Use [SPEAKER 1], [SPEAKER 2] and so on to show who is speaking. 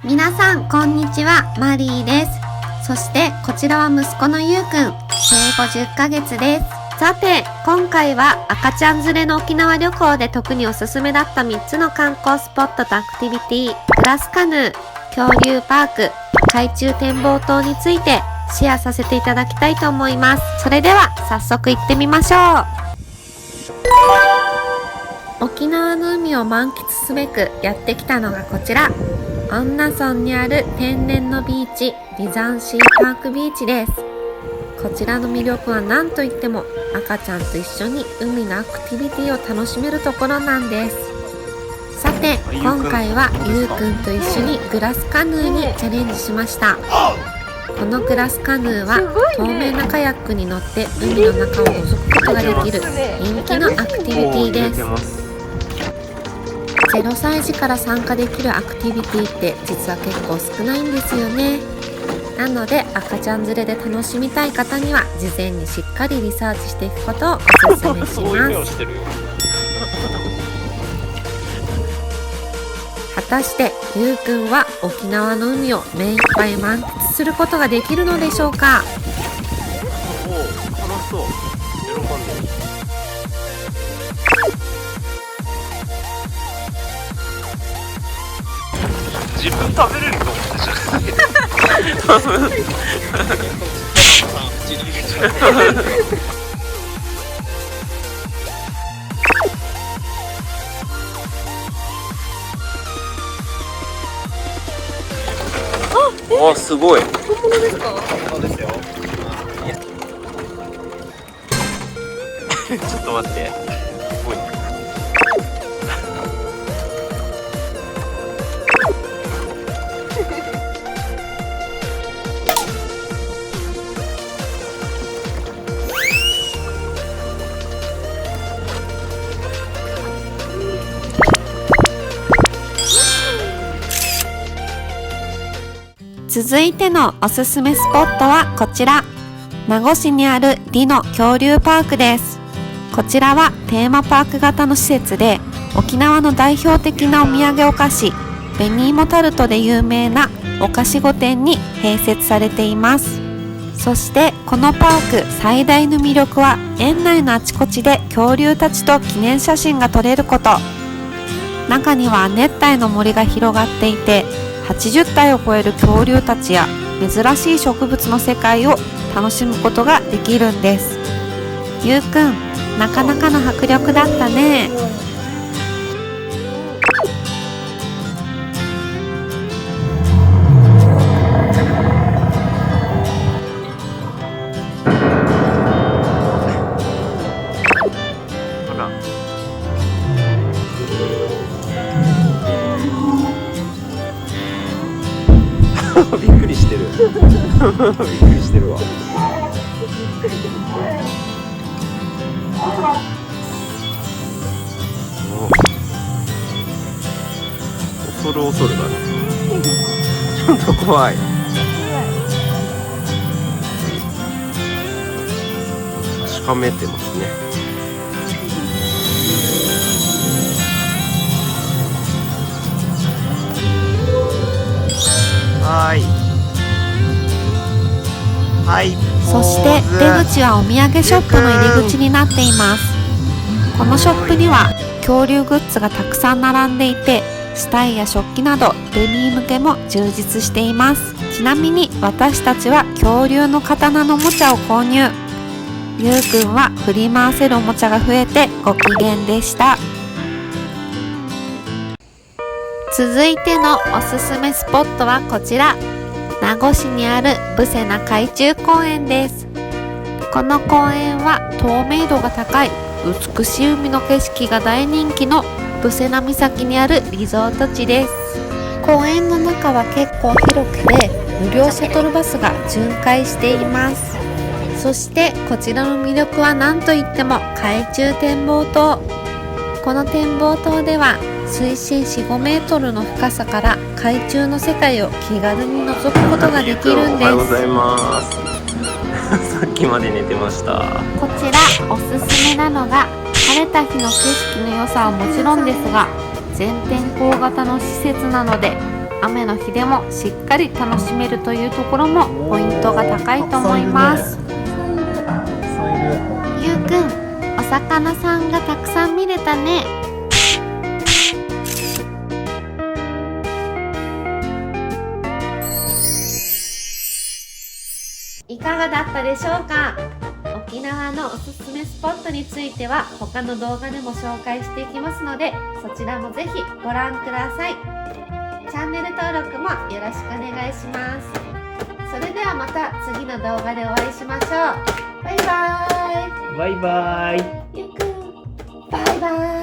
[SPEAKER 1] 皆さんこんにちは、マリーです。そしてこちらは息子のゆうくん、生後10ヶ月です。さて今回は赤ちゃん連れの沖縄旅行で特におすすめだった3つの観光スポットとアクティビティ、グラスカヌー、恐竜パーク、海中展望塔についてシェアさせていただきたいと思います。それでは早速行ってみましょう。沖縄の海を満喫すべくやってきたのがこちら、恩納村にある天然のビーチ、リザンシーパークビーチです。こちらの魅力は何といっても赤ちゃんと一緒に海のアクティビティを楽しめるところなんです。さて今回はゆうくんと一緒にグラスカヌーにチャレンジしました。このグラスカヌーは透明なカヤックに乗って海の中を覗くことができる人気のアクティビティです。0歳児から参加できるアクティビティって実は結構少ないんですよね。なので赤ちゃん連れで楽しみたい方には事前にしっかりリサーチしていくことをおすすめします。果たしてゆうくんは沖縄の海を目いっぱい満喫することができるのでしょうか。
[SPEAKER 2] おお、楽しそう。喜んでる。自分食べれると思ったじゃん。あ、すごい。
[SPEAKER 3] 本物ですか？
[SPEAKER 2] そうですよ。ちょっと待って。すごい。
[SPEAKER 1] 続いてのおすすめスポットはこちら、名護市にあるリノ恐竜パークです。こちらはテーマパーク型の施設で、沖縄の代表的なお土産お菓子紅芋タルトで有名なお菓子御殿に併設されています。そしてこのパーク最大の魅力は園内のあちこちで恐竜たちと記念写真が撮れること。中には熱帯の森が広がっていて、80体を超える恐竜たちや珍しい植物の世界を楽しむことができるんです。ゆうくん、なかなかの迫力だったね。
[SPEAKER 2] ほら。びっくりしてる。びっくりしてるわ。恐る恐るだね。ちょっと怖い。確かめてますね。はい。
[SPEAKER 1] そして出口はお土産ショップの入り口になっています。このショップには恐竜グッズがたくさん並んでいて、スタイや食器などベビー向けも充実しています。ちなみに私たちは恐竜の刀のおもちゃを購入。ゆうくんは振り回せるおもちゃが増えてご機嫌でした。続いてのおすすめスポットはこちら、名護市にあるブセナ海中公園です。この公園は透明度が高い美しい海の景色が大人気のブセナ岬にあるリゾート地です。公園の中は結構広くて無料シャトルバスが巡回しています。そしてこちらの魅力は何といっても海中展望塔。この展望塔では水深 4,5 メートルの深さから海中の世界を気軽に覗くことができるんです。
[SPEAKER 2] おはようございます。さっきまで寝てました。
[SPEAKER 1] こちらおすすめなのが晴れた日の景色の良さはもちろんですが、全天候型の施設なので雨の日でもしっかり楽しめるというところもポイントが高いと思います。ゆうくん、お魚さんがたくさん見れたね。いかがだったでしょうか。沖縄のおすすめスポットについては他の動画でも紹介していきますので、そちらもぜひご覧ください。チャンネル登録もよろしくお願いします。それではまた次の動画でお会いしましょう。バイバーイ。
[SPEAKER 2] バイバイ。
[SPEAKER 1] ゆうくん、バイバーイ。